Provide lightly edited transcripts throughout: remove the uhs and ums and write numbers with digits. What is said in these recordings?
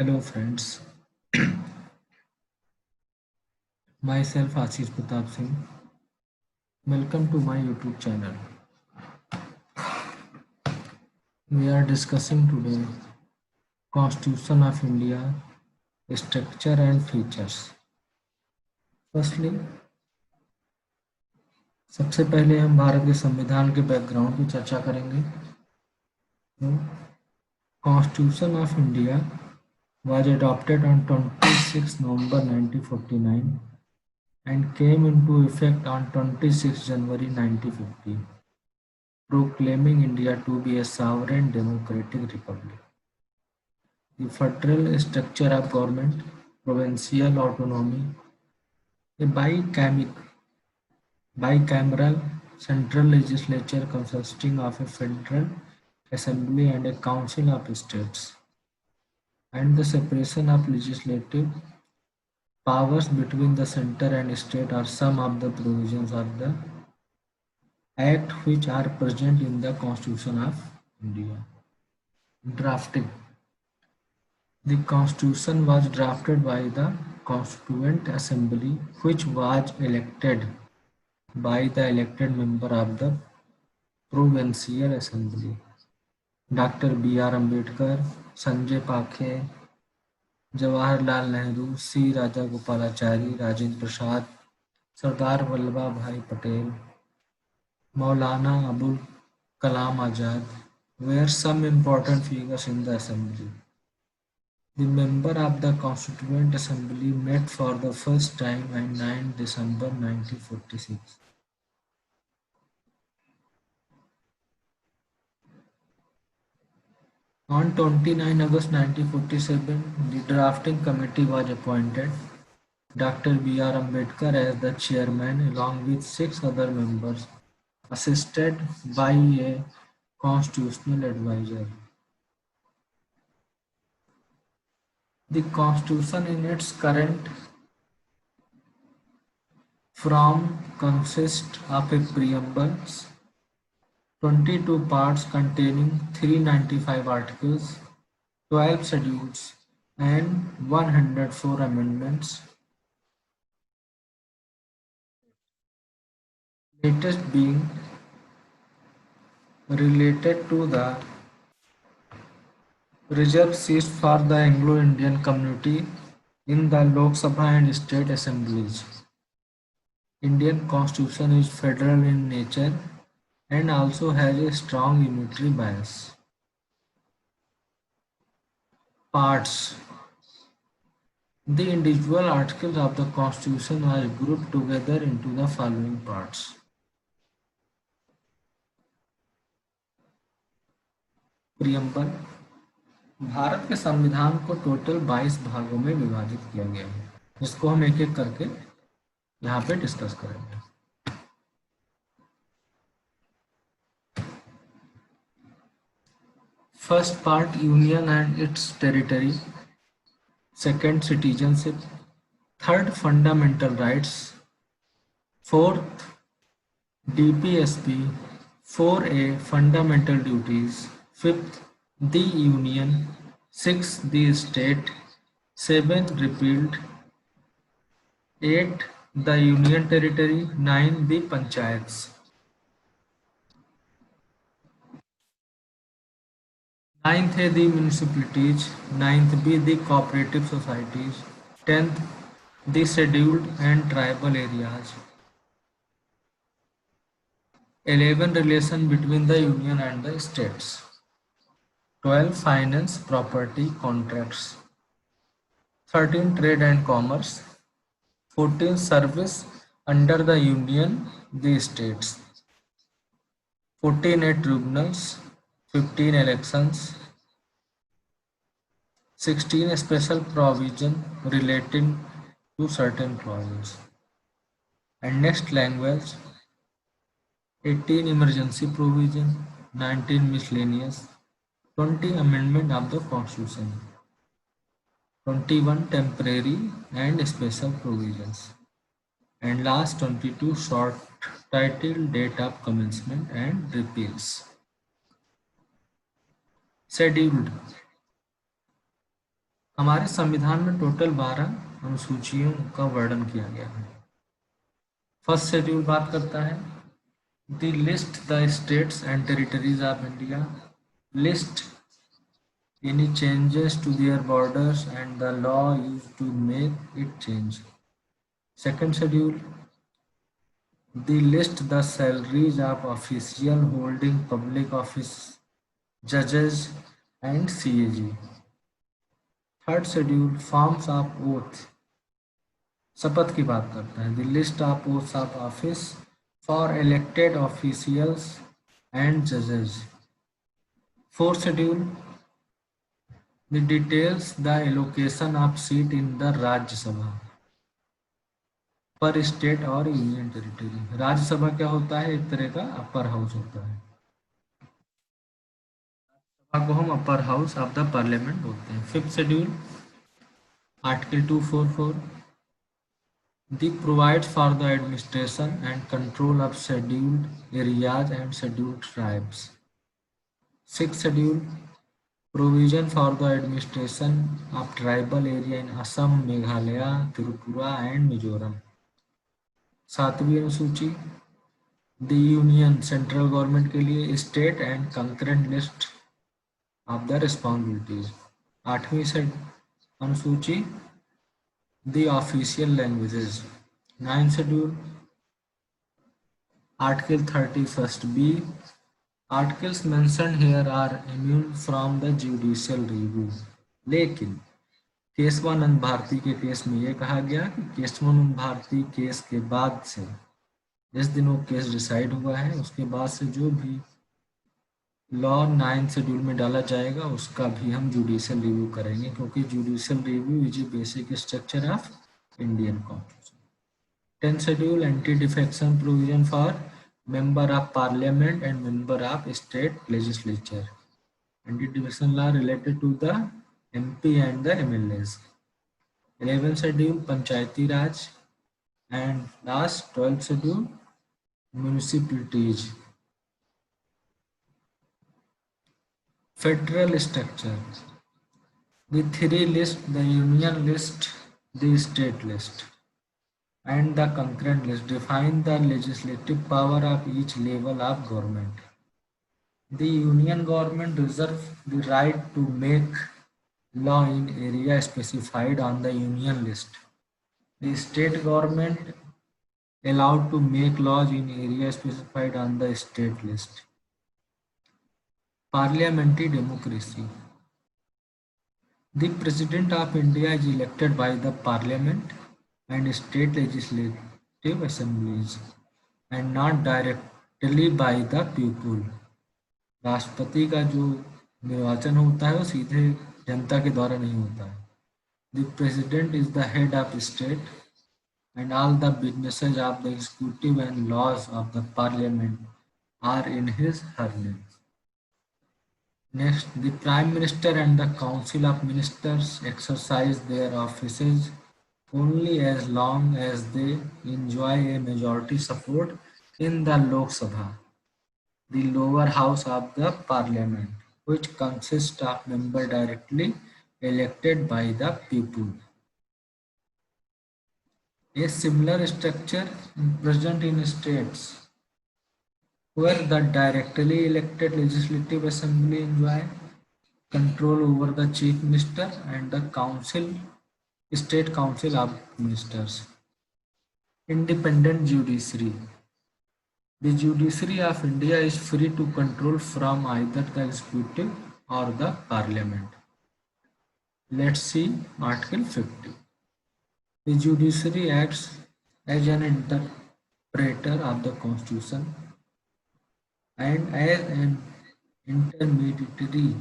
Hello friends, myself Ashish Pratap Singh. Welcome to my YouTube channel. We are discussing today Constitution of India, structure and features. Firstly, सबसे पहले हम भारत के संविधान के background की चर्चा करेंगे. Constitution of India was adopted on 26 November 1949 and came into effect on 26 January 1950. Proclaiming India to be a sovereign democratic republic. The federal structure of government, provincial autonomy, a bicameral central legislature consisting of a federal assembly and a council of states, and the separation of legislative powers between the center and state are some of the provisions of the Act which are present in the Constitution of India. Drafting. The Constitution was drafted by the Constituent Assembly, which was elected by the elected member of the Provincial Assembly. Dr. B.R. Ambedkar, Sanjay Pakhe, Jawaharlal Nehru, C. Rajagopalachari, Rajendra Prasad, Sardar Vallabhbhai Patel, Maulana Abul Kalam Azad were some important figures in the assembly. The members of the Constituent Assembly met for the first time on 9 December 1946. On 29 August 1947, the drafting committee was appointed. Dr. B.R. Ambedkar as the chairman along with 6 other members, assisted by a constitutional advisor. The Constitution in its current form consists of a preamble, 22 parts containing 395 articles, 12 schedules, and 104 amendments. Latest being related to the reserved seats for the Anglo-Indian community in the Lok Sabha and state assemblies. Indian Constitution is federal in nature and also has a strong unitary bias. Parts. The individual articles of the Constitution are grouped together into the following parts. Preamble. Bharat के संविधान को total 22 भागों में विभाजित किया गया है, जिसको हम एक एक करके यहाँ पे डिस्कस करेंगे. First part union and it's territory, second citizenship, third fundamental rights, fourth DPSP, 4A fundamental duties, fifth the union, sixth the state, 7 repealed, 8 the union territory, 9 the panchayats. 9th है the municipalities, 9th be the cooperative societies, 10th the scheduled and tribal areas, 11 relation between the union and the states, 12 finance, property, contracts, 13 trade and commerce, 14 service under the union, the states, 14 tribunals, 15 elections, 16 special provision relating to certain clauses. And next language, 18 emergency provision, 19 miscellaneous, 20 amendment of the Constitution, 21 temporary and special provisions, and last 22 short title, date of commencement and repeals. Scheduled. हमारे संविधान में total 12 अनुसूचियों का वर्णन किया गया है। First schedule बात करता है the list the states and territories of India, list any changes to their borders and the law used to make it change. Second schedule, the list the salaries of officials holding public office, judges and CAG. Third schedule, forms of oath, शपथ की बात करता है, the list of oaths of office for elected officials and judges. Fourth schedule, the details the allocation of seat in the Rajya Sabha. पर state और union territory. Rajya Sabha क्या होता है? एक तरह का अपर हाउस होता है। सभा को हम upper house of the parliament बोलते हैं। Fifth schedule article 244 the provides for the administration and control of scheduled areas and scheduled tribes. Six schedule provision for the administration of tribal area in Assam, Meghalaya, Tripura and Mizoram. सातवीं अनुसूची the union central government के लिए state and concurrent list of the responsibilities. आठवीं से अनुसूची the official languages. Ninth schedule article 31 B articles mentioned here are immune from the judicial review. लेकिन केशवानंद भारती के case में यह कहा गया कि केशवानंद भारती केस के बाद से, जिस दिन वो केस डिसाइड हुआ है उसके बाद से जो भी लॉ 9 शेड्यूल में डाला जाएगा उसका भी हम जुडिशियल रिव्यू करेंगे, क्योंकि judicial review is a basic structure of Indian constitution. 10 schedule anti defection provision for member of parliament and member of state legislature. Anti defection law related to the MP and the MLAs. 11 schedule Panchayati Raj and last 12 schedule municipalities. Federal structure. The three lists, the union list, the state list, and the concurrent list define the legislative power of each level of government. The union government reserves the right to make law in area specified on the union list. The state government allowed to make laws in area specified on the state list. Parliamentary democracy. The President of India is elected by the Parliament and state legislative assemblies and not directly by the people. राष्ट्रपति का जो निर्वाचन होता है वो सीधे जनता के द्वारा नहीं होता है। The President is the head of state and all the businesses of the executive and laws of the Parliament are in her name. Next, the Prime Minister and the Council of Ministers exercise their offices only as long as they enjoy a majority support in the Lok Sabha, the lower house of the Parliament, which consists of members directly elected by the people. A similar structure is present in states where the directly elected legislative assembly enjoy control over the chief minister and the state council of ministers. Independent judiciary. The judiciary of India is free to control from either the executive or the parliament. Let's see Article 50. The judiciary acts as an interpreter of the constitution and as an intermediary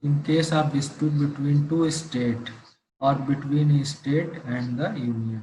in case of dispute between two states or between a state and the union.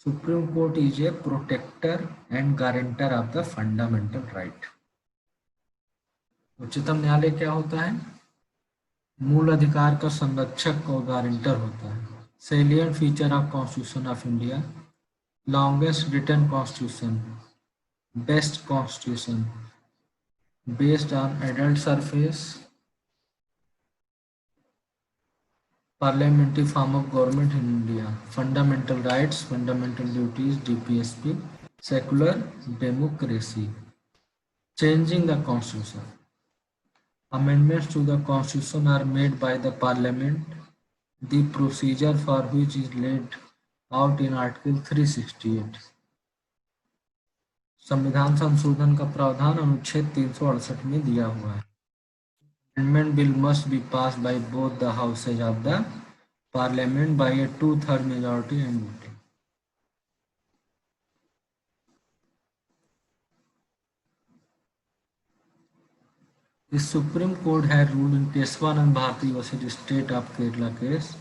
Supreme Court is a protector and guarantor of the fundamental right. उच्चतम न्यायालय क्या होता है? मूल अधिकार का संरक्षक और गारंटर होता है। Salient feature of Constitution of India: longest written constitution, best constitution, based on adult surface, Parliamentary form of government in India. Fundamental rights, fundamental duties, DPSP. Secular democracy. Changing the constitution. Amendments to the constitution are made by the parliament, the procedure for which is laid out in Article 368. संविधान संशोधन का प्रावधान अनुच्छेद 368 में दिया हुआ है. Amendment bill must be passed by both the houses of the parliament by a two-third majority and voting. The Supreme Court had ruled in Keswanand Bharati versus State of Kerala case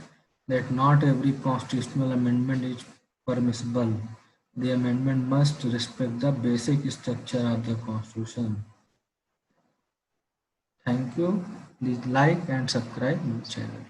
that not every constitutional amendment is permissible. The amendment must respect the basic structure of the Constitution. Thank you. Please like and subscribe my channel.